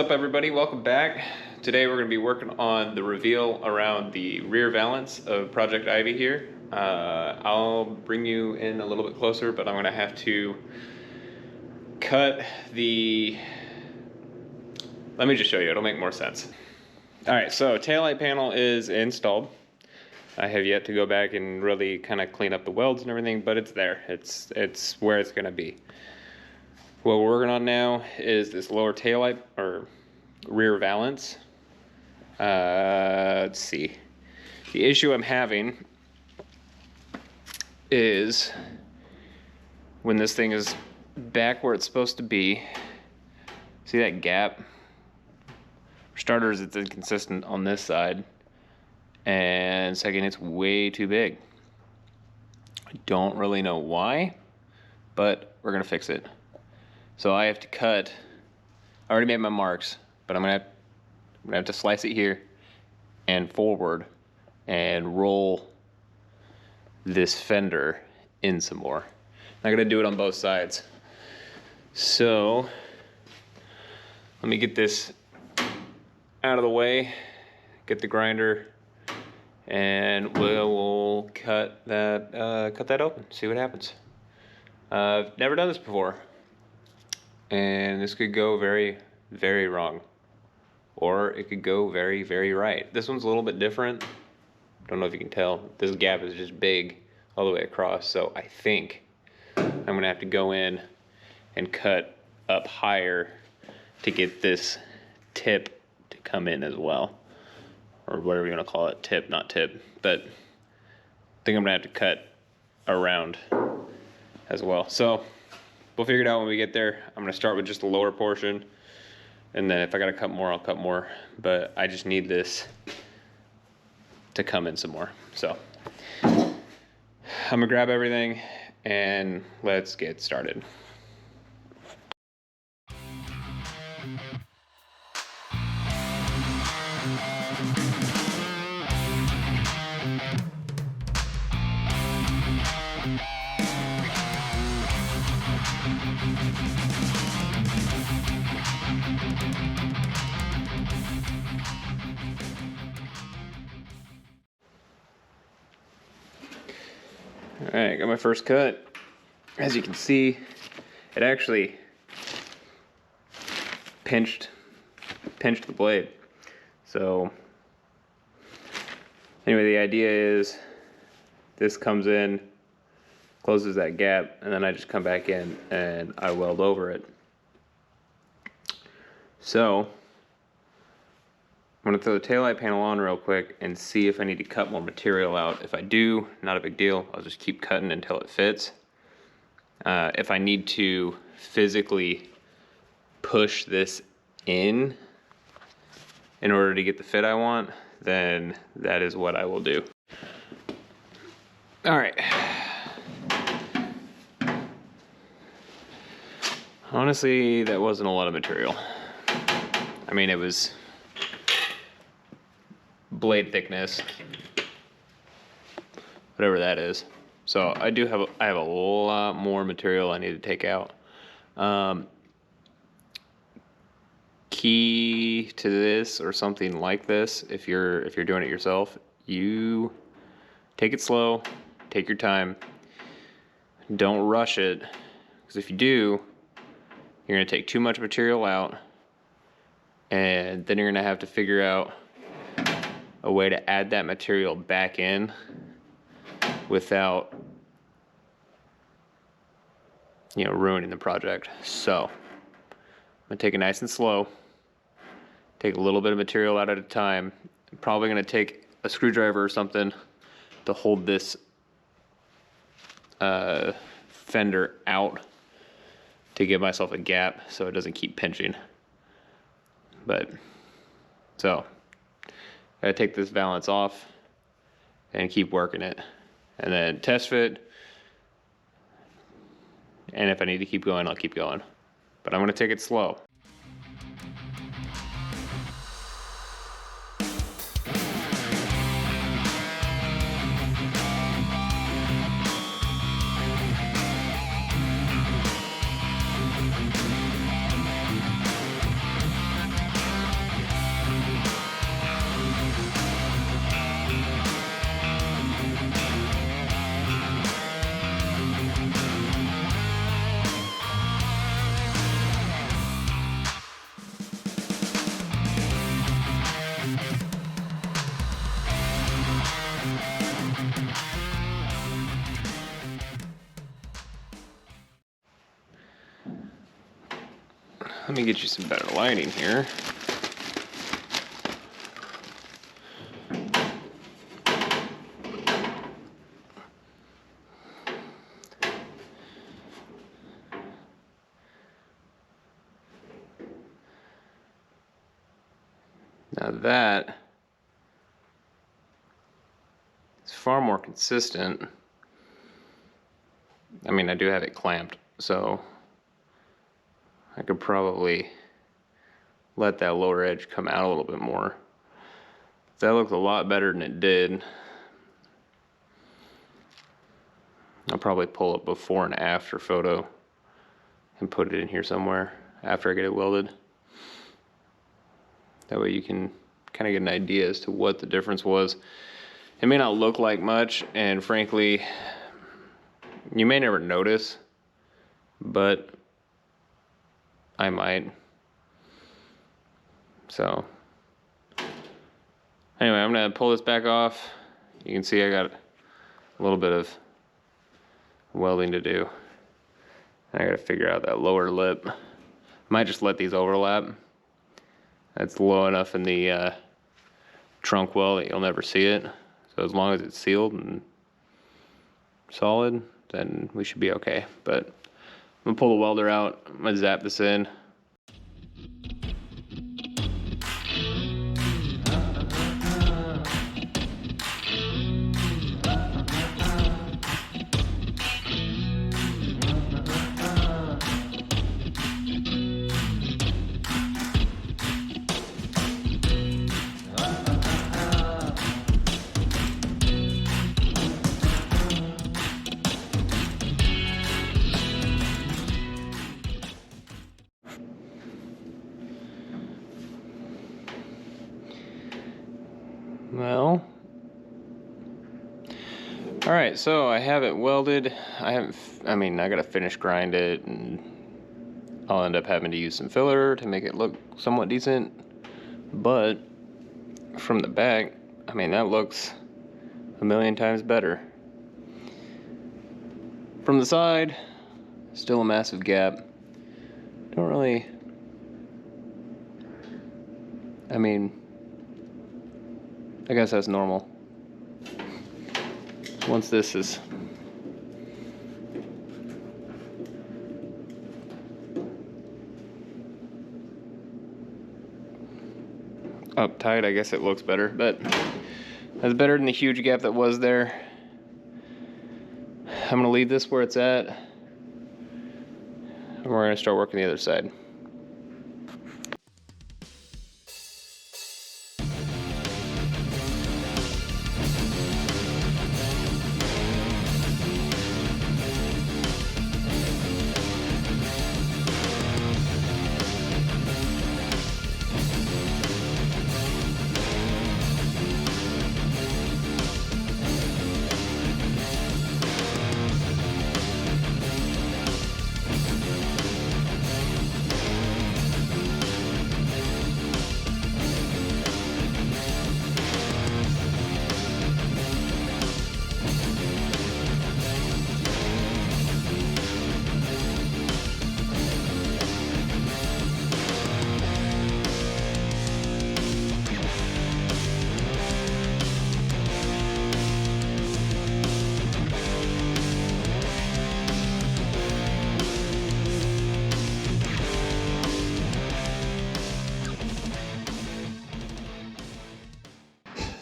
up, everybody? Welcome back. Today we're going to be working on the reveal around the rear valance of Project Ivy here. I'll bring you in a little bit closer, but I'm going to have to cut the... Let me just show you, it'll make more sense. Alright, so taillight panel is installed. I have yet to go back and really kind of clean up the welds and everything, but it's there. It's where it's going to be. What we're working on now is this lower taillight or rear valance. Let's see. The issue I'm having is when this thing is back where it's supposed to be. See that gap? For starters, it's inconsistent on this side. And second, it's way too big. I don't really know why, but we're gonna fix it. So I have to cut, I already made my marks, but I'm gonna have to slice it here and forward and roll this fender in some more. I'm not gonna do it on both sides. So let me get this out of the way, get the grinder, and we'll cut that open, see what happens. I've never done this before. And this could go very, very wrong. Or it could go very, very right. This one's a little bit different. Don't know if you can tell. This gap is just big all the way across. So I think I'm gonna have to go in and cut up higher to get this tip to come in as well. Or whatever you wanna call it, tip, not tip. But I think I'm gonna have to cut around as well. So we'll figure it out when we get there. I'm gonna start with just the lower portion, and then if I gotta cut more, I'll cut more. But I just need this to come in some more. So I'm gonna grab everything and let's get started. Alright, got my first cut. As you can see, it actually pinched the blade. So anyway, the idea is this comes in, closes that gap, and then I just come back in and I weld over it. So I'm gonna throw the taillight panel on real quick and see if I need to cut more material out. If I do, not a big deal. I'll just keep cutting until it fits. If I need to physically push this in order to get the fit I want, then that is what I will do. All right. Honestly, that wasn't a lot of material. I mean, it was blade thickness, whatever that is. So I have a lot more material I need to take out. Key to this or something like this, if you're doing it yourself, you take it slow, take your time, don't rush it, because if you do, you're gonna take too much material out, and then you're gonna have to figure out a way to add that material back in without, you know, ruining the project. So I'm gonna take it nice and slow, take a little bit of material out at a time. I'm probably gonna take a screwdriver or something to hold this fender out to give myself a gap so it doesn't keep pinching. But so I gotta take this valance off and keep working it, and then test fit, and if I need to keep going, I'll keep going, but I'm gonna take it slow. Let me get you some better lighting here. Now that is far more consistent. I mean, I do have it clamped, so I could probably let that lower edge come out a little bit more. That looked a lot better than it did. I'll probably pull a before and after photo and put it in here somewhere after I get it welded. That way you can kind of get an idea as to what the difference was. It may not look like much, and frankly, you may never notice, but I might. So, anyway, I'm gonna pull this back off. You can see I got a little bit of welding to do. I gotta figure out that lower lip. Might just let these overlap. That's low enough in the trunk well that you'll never see it. So as long as it's sealed and solid, then we should be okay. But I'm gonna pull the welder out. I'm gonna zap this in. Well, all right, so I have it welded. I gotta finish grind it, and I'll end up having to use some filler to make it look somewhat decent. But from the back, I mean, that looks a million times better. From the side, still a massive gap. Don't really, I mean, I guess that's normal. Once this is up tight, I guess it looks better, but that's better than the huge gap that was there. I'm gonna leave this where it's at, and we're gonna start working the other side.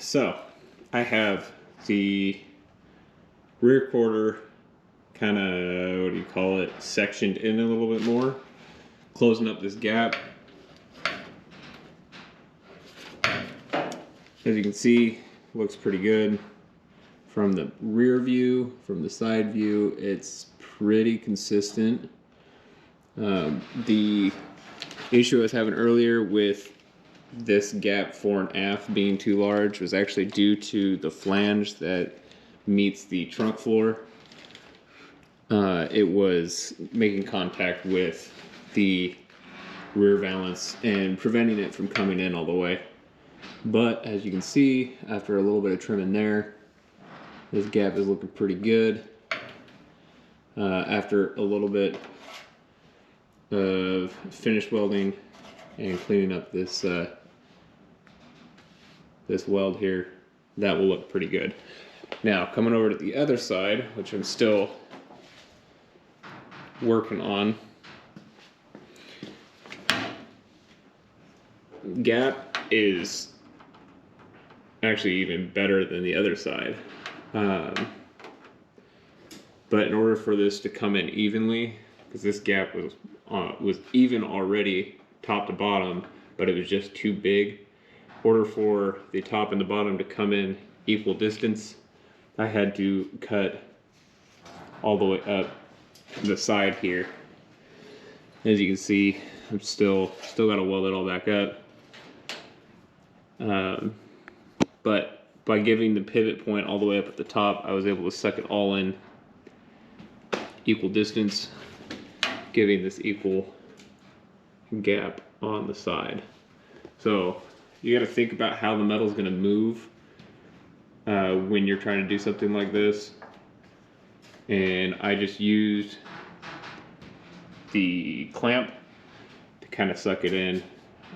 So I have the rear quarter kind of, what do you call it, sectioned in a little bit more, closing up this gap. As you can see, looks pretty good. From the rear view, from the side view, it's pretty consistent. The issue I was having earlier with this gap fore and aft being too large was actually due to the flange that meets the trunk floor. It was making contact with the rear valance and preventing it from coming in all the way. But as you can see, after a little bit of trimming there, this gap is looking pretty good. After a little bit of finish welding and cleaning up this this weld here, that will look pretty good. Now coming over to the other side, which I'm still working on, gap is actually even better than the other side. But in order for this to come in evenly, because this gap was even already top to bottom, but it was just too big. In order for the top and the bottom to come in equal distance, I had to cut all the way up the side here. As you can see, I'm still got to weld it all back up. But by giving the pivot point all the way up at the top, I was able to suck it all in equal distance, giving this equal gap on the side. So you got to think about how the metal is going to move when you're trying to do something like this. And I just used the clamp to kind of suck it in.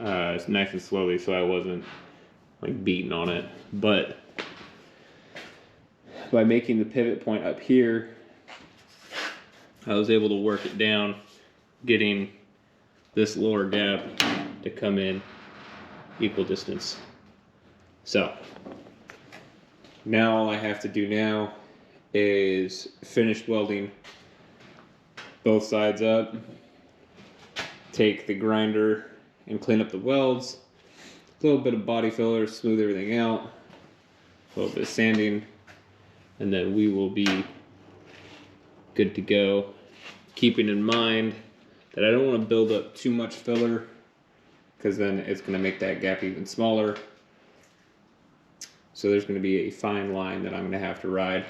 It's nice and slowly, so I wasn't like beating on it. But by making the pivot point up here, I was able to work it down, getting this lower gap to come in equal distance. So now all I have to do now is finish welding both sides up, take the grinder and clean up the welds, a little bit of body filler, smooth everything out, a little bit of sanding, and then we will be good to go. Keeping in mind that I don't want to build up too much filler, because then it's going to make that gap even smaller. So there's going to be a fine line that I'm going to have to ride.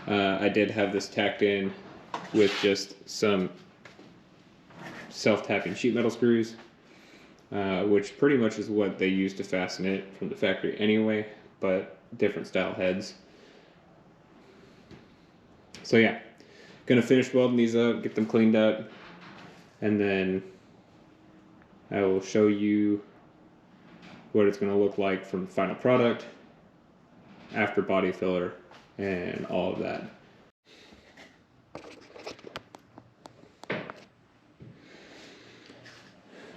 I did have this tacked in with just some self-tapping sheet metal screws, which pretty much is what they use to fasten it from the factory anyway, but different style heads. So yeah, gonna finish welding these up, get them cleaned up, and then I will show you what it's gonna look like from the final product after body filler and all of that.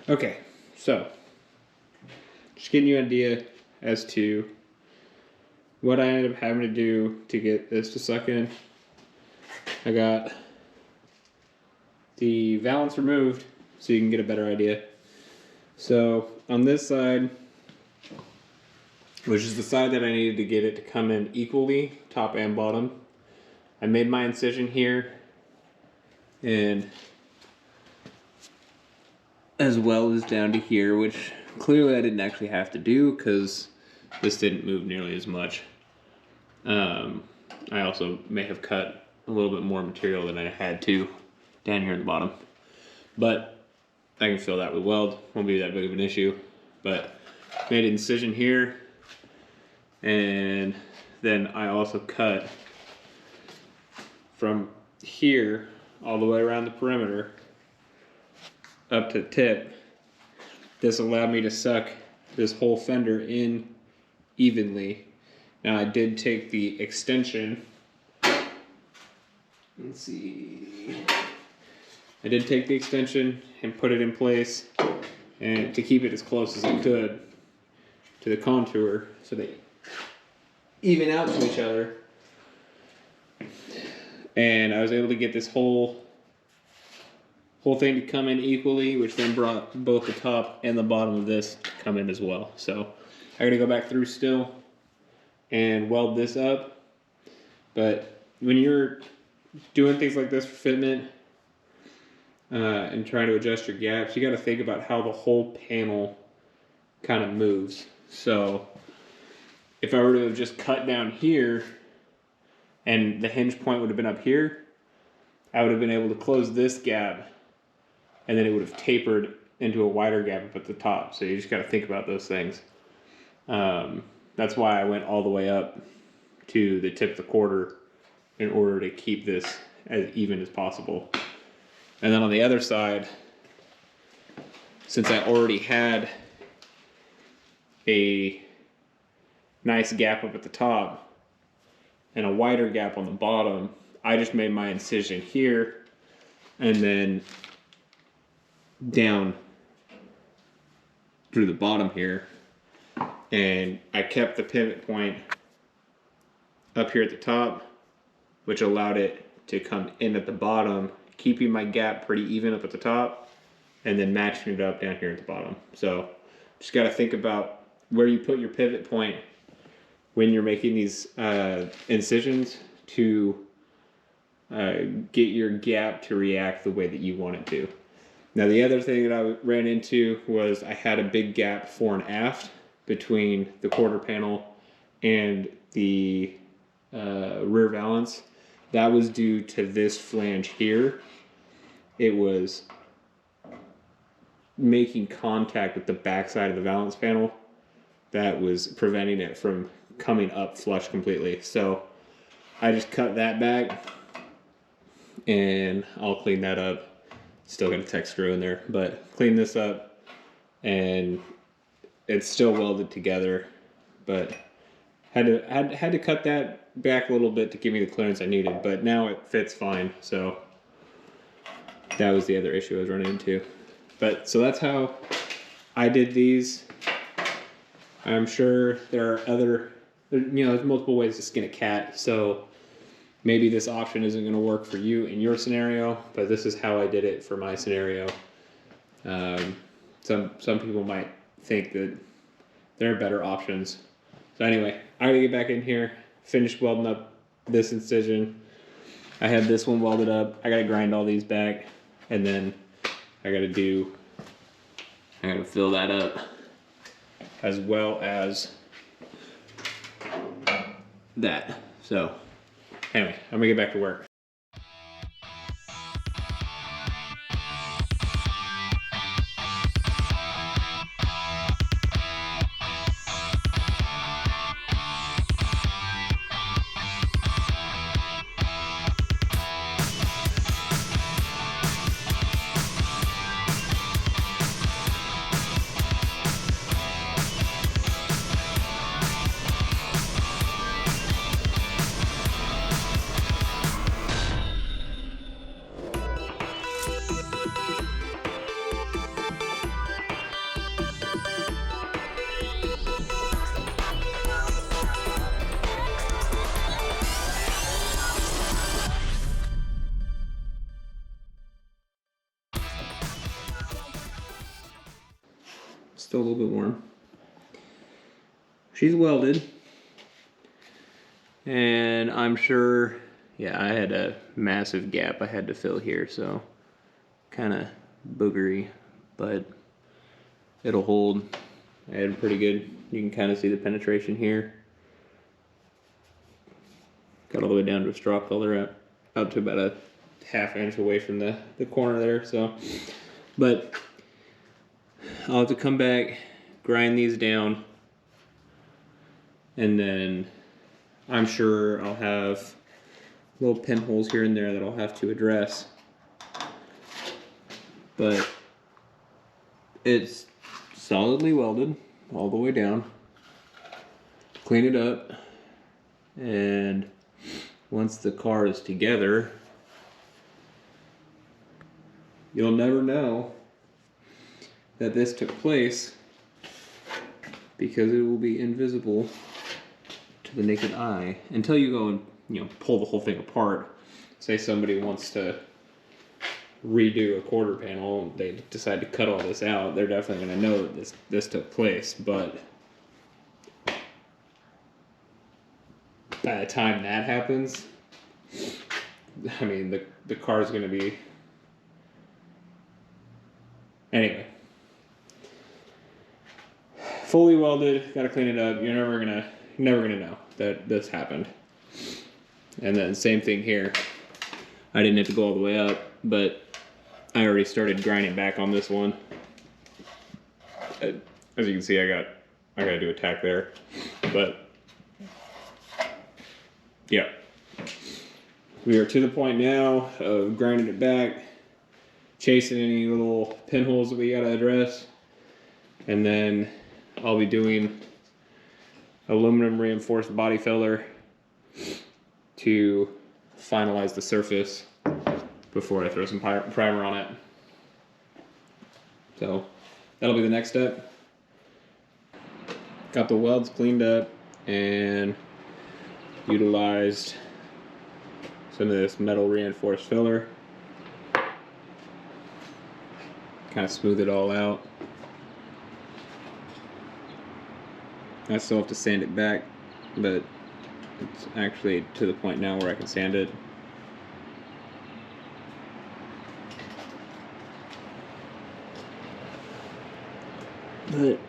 Okay, so just getting you an idea as to what I ended up having to do to get this to suck in. I got the valance removed so you can get a better idea. So on this side, which is the side that I needed to get it to come in equally, top and bottom, I made my incision here, and as well as down to here, which clearly I didn't actually have to do because this didn't move nearly as much. I also may have cut a little bit more material than I had to down here at the bottom, but I can fill that with weld, won't be that big of an issue. But made an incision here, and then I also cut from here all the way around the perimeter up to the tip. This allowed me to suck this whole fender in evenly. Now I did take the extension. Let's see. I did take the extension and put it in place, and to keep it as close as I could to the contour so they even out to each other. And I was able to get this whole thing to come in equally, which then brought both the top and the bottom of this to come in as well. So I gotta go back through still and weld this up. But when you're doing things like this for fitment and trying to adjust your gaps, you got to think about how the whole panel kind of moves. So if I were to have just cut down here and the hinge point would have been up here, I would have been able to close this gap, and then it would have tapered into a wider gap up at the top. So you just got to think about those things. That's why I went all the way up to the tip of the quarter in order to keep this as even as possible. And then on the other side, since I already had a nice gap up at the top and a wider gap on the bottom, I just made my incision here and then down through the bottom here, and I kept the pivot point up here at the top, which allowed it to come in at the bottom, keeping my gap pretty even up at the top and then matching it up down here at the bottom. So just got to think about where you put your pivot point when you're making these incisions to get your gap to react the way that you want it to. Now the other thing that I ran into was I had a big gap fore and aft between the quarter panel and the rear valance. That was due to this flange here. It was making contact with the backside of the valance panel that was preventing it from coming up flush completely. So I just cut that back and I'll clean that up. Still got a tech screw in there, but clean this up and it's still welded together, but had to cut that back a little bit to give me the clearance I needed, but now it fits fine. So that was the other issue I was running into. But so that's how I did these. I'm sure there are other, there's multiple ways to skin a cat. So maybe this option isn't going to work for you in your scenario, but this is how I did it for my scenario. Some people might think that there are better options. So anyway, I gotta get back in here, finish welding up this incision. I have this one welded up. I gotta grind all these back, and then I gotta fill that up, as well as that. So anyway, I'm gonna get back to work. Still a little bit warm. She's welded, and I'm sure, yeah, I had a massive gap I had to fill here, so kind of boogery, but it'll hold. I had pretty good, you can kind of see the penetration here. Got all the way down to a straw color, up to about a ½ inch away from the corner there, so, but I'll have to come back, grind these down, and then I'm sure I'll have little pinholes here and there that I'll have to address. But it's solidly welded all the way down. Clean it up, and once the car is together, you'll never know that this took place because it will be invisible to the naked eye until you go and pull the whole thing apart. Say somebody wants to redo a quarter panel, they decide to cut all this out, they're definitely going to know that this took place, but by the time that happens, I mean the car's going to be, anyway, fully welded. Got to clean it up. You're never gonna know that this happened. And then same thing here. I didn't have to go all the way up, but I already started grinding back on this one. As you can see, I gotta do a tack there, but yeah, we are to the point now of grinding it back, chasing any little pinholes that we gotta address. And then I'll be doing aluminum reinforced body filler to finalize the surface before I throw some primer on it. So that'll be the next step. Got the welds cleaned up and utilized some of this metal reinforced filler. Kind of smooth it all out. I still have to sand it back, but it's actually to the point now where I can sand it. But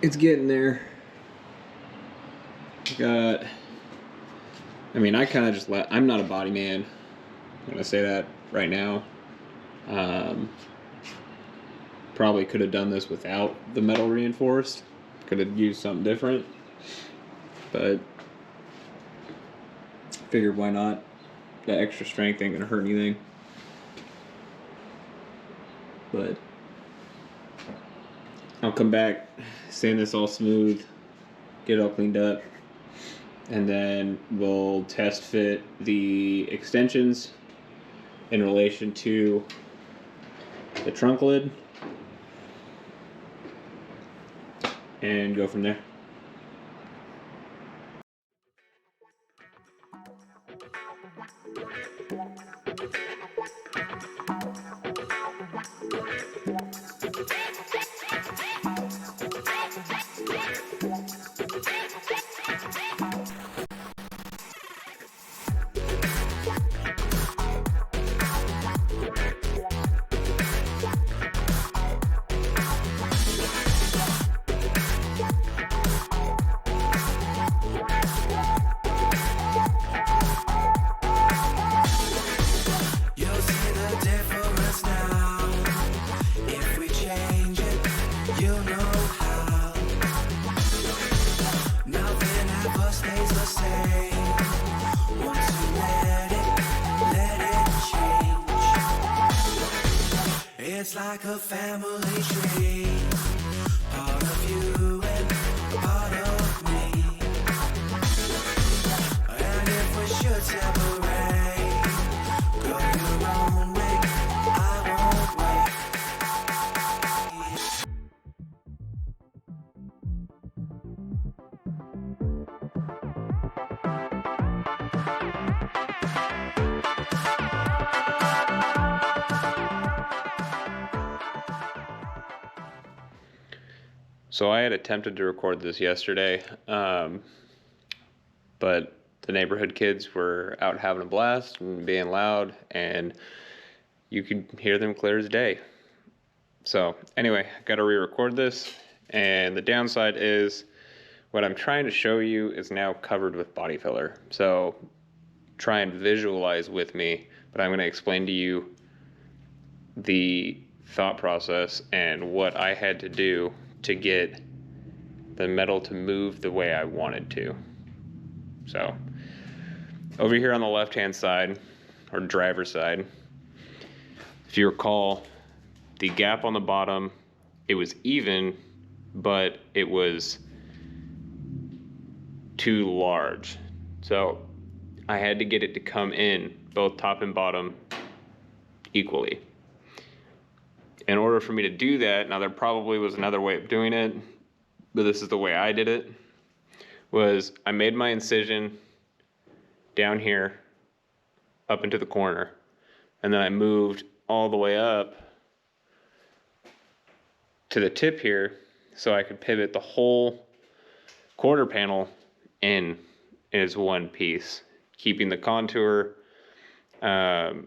it's getting there. I kind of just I'm not a body man. I'm gonna say that right now. Probably could have done this without the metal reinforced. Could have used something different, but figured why not? That extra strength ain't gonna hurt anything. But I'll come back, sand this all smooth, get it all cleaned up, and then we'll test fit the extensions in relation to the trunk lid and go from there. It's like a family tree, part of you and part of me. And if we should separate, go your own way, I won't wait. So I had attempted to record this yesterday, but the neighborhood kids were out having a blast and being loud, and you could hear them clear as day. So anyway, I got to re-record this, and the downside is what I'm trying to show you is now covered with body filler. So try and visualize with me, but I'm going to explain to you the thought process and what I had to do to get the metal to move the way I wanted to. So over here on the left hand side, or driver's side, if you recall, the gap on the bottom, it was even, but it was too large. So I had to get it to come in, both top and bottom, equally. In order for me to do that, now there probably was another way of doing it, but this is the way I did it, was I made my incision down here, up into the corner, and then I moved all the way up to the tip here so I could pivot the whole quarter panel in as one piece, keeping the contour, but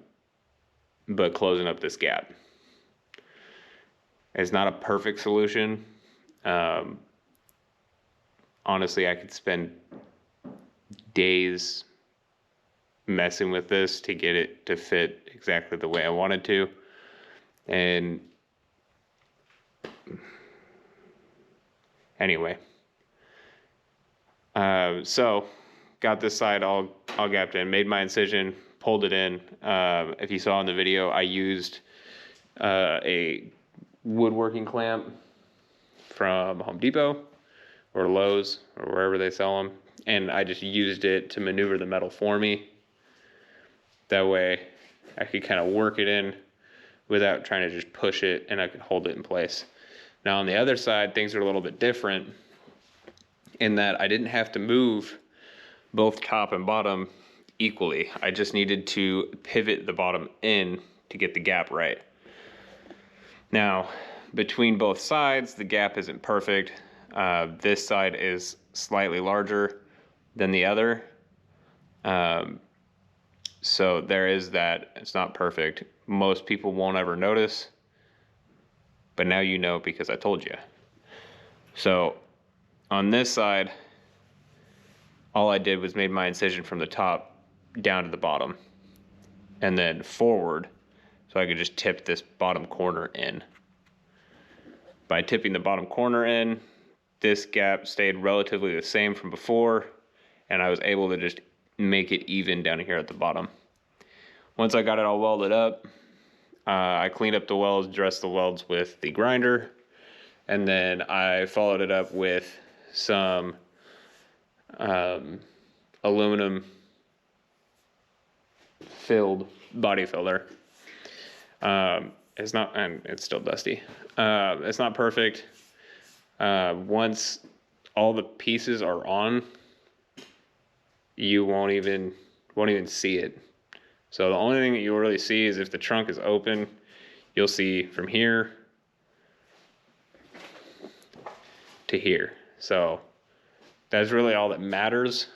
closing up this gap. It's not a perfect solution. Honestly, I could spend days messing with this to get it to fit exactly the way I wanted to. And anyway, so got this side all gapped in, made my incision, pulled it in. If you saw in the video, I used a woodworking clamp from Home Depot or Lowe's or wherever they sell them, and I just used it to maneuver the metal for me. That way I could kind of work it in without trying to just push it, and I could hold it in place. Now on the other side, things are a little bit different in that I didn't have to move both top and bottom equally. I just needed to pivot the bottom in to get the gap right. Now, between both sides, the gap isn't perfect. This side is slightly larger than the other. So there is that. It's not perfect. Most people won't ever notice, but now you know because I told you. So on this side, all I did was made my incision from the top down to the bottom and then forward, so I could just tip this bottom corner in. By tipping the bottom corner in, this gap stayed relatively the same from before, and I was able to just make it even down here at the bottom. Once I got it all welded up, I cleaned up the welds, dressed the welds with the grinder, and then I followed it up with some aluminum filled body filler. It's not, and it's still dusty. It's not perfect. Once all the pieces are on, you won't even see it. So the only thing that you'll really see is if the trunk is open, you'll see from here to here. So that's really all that matters.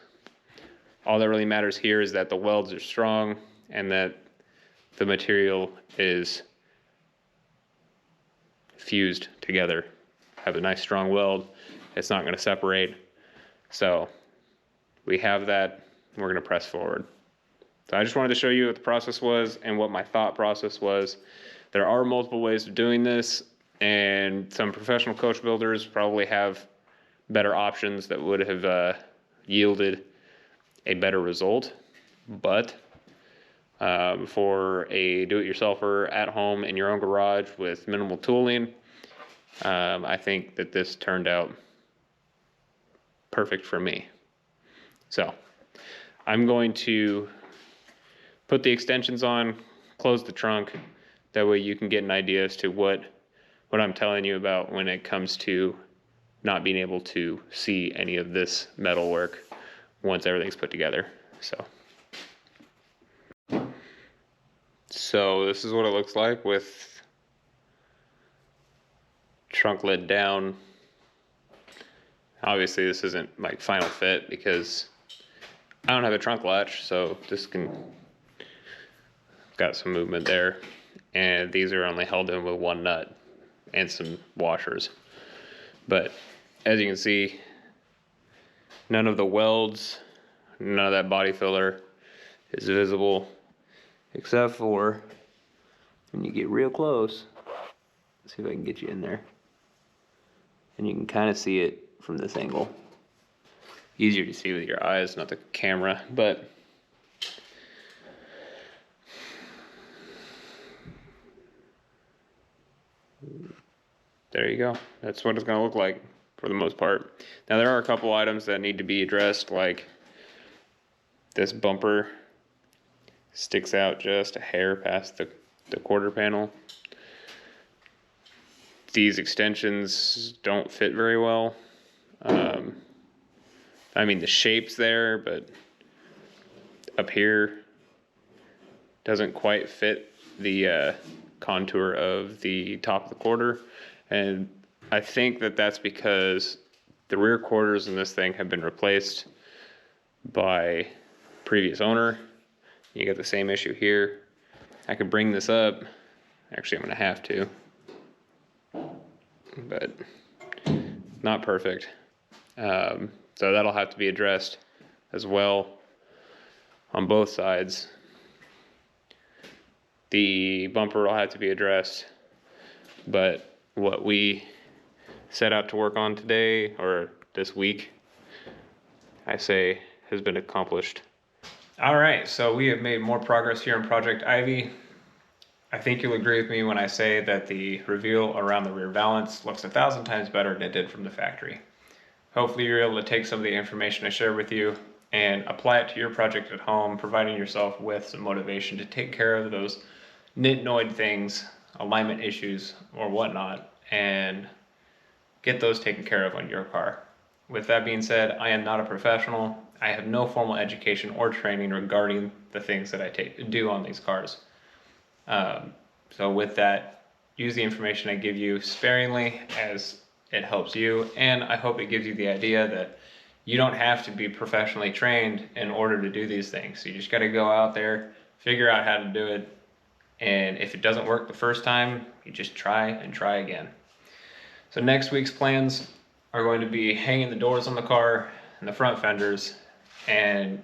All that really matters here is that the welds are strong and that the material is fused together. Have a nice strong weld. It's not going to separate. So we have that. We're going to press forward. So I just wanted to show you what the process was and what my thought process was. There are multiple ways of doing this, and some professional coach builders probably have better options that would have yielded a better result. But for a do-it-yourselfer at home in your own garage with minimal tooling, I think that this turned out perfect for me. So I'm going to put the extensions on, close the trunk. That way you can get an idea as to what I'm telling you about when it comes to not being able to see any of this metal work once everything's put together. So this is what it looks like with trunk lid down. Obviously this isn't like final fit because I don't have a trunk latch, so this got some movement there, and these are only held in with one nut and some washers. But as you can see, none of the welds, none of that body filler is visible, except for when you get real close. Let's see if I can get you in there, and you can kind of see it from this angle. Easier to see with your eyes, not the camera, but there you go. That's what it's going to look like for the most part. Now there are a couple items that need to be addressed, like this bumper sticks out just a hair past the quarter panel. These extensions don't fit very well. I mean, the shape's there, but up here doesn't quite fit the contour of the top of the quarter. And I think that that's because the rear quarters in this thing have been replaced by previous owner. You got the same issue here. I could bring this up. Actually, I'm gonna have to, but not perfect. So that'll have to be addressed as well on both sides. The bumper will have to be addressed, but what we set out to work on today, or this week, I say, has been accomplished. All right, so we have made more progress here on Project Ivy. I think you'll agree with me when I say that the reveal around the rear valance looks 1,000 times better than it did from the factory. Hopefully you're able to take some of the information I share with you and apply it to your project at home, providing yourself with some motivation to take care of those nitnoid things, alignment issues or whatnot, and get those taken care of on your car. With that being said, I am not a professional. I have no formal education or training regarding the things that I do on these cars. So with that, use the information I give you sparingly as it helps you, and I hope it gives you the idea that you don't have to be professionally trained in order to do these things. You just got to go out there, figure out how to do it, and if it doesn't work the first time, you just try and try again. So next week's plans are going to be hanging the doors on the car and the front fenders, and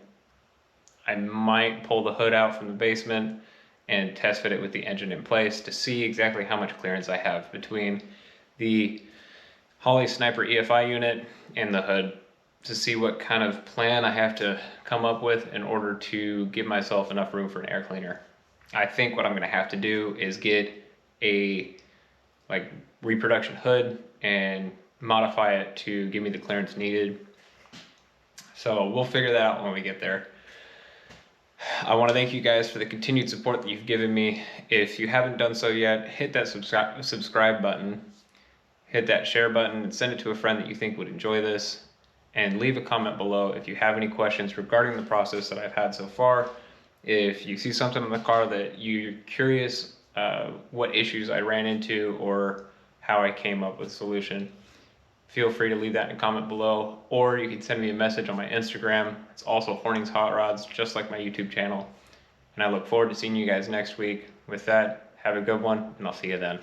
I might pull the hood out from the basement and test fit it with the engine in place to see exactly how much clearance I have between the Holley Sniper EFI unit and the hood, to see what kind of plan I have to come up with in order to give myself enough room for an air cleaner. I think what I'm gonna have to do is get a reproduction hood and modify it to give me the clearance needed. So we'll figure that out when we get there. I want to thank you guys for the continued support that you've given me. If you haven't done so yet, hit that subscribe button, hit that share button, and send it to a friend that you think would enjoy this. And leave a comment below if you have any questions regarding the process that I've had so far. If you see something in the car that you're curious what issues I ran into or how I came up with a solution, feel free to leave that in a comment below, or you can send me a message on my Instagram. It's also Hornings Hot Rods, just like my YouTube channel. And I look forward to seeing you guys next week. With that, have a good one, and I'll see you then.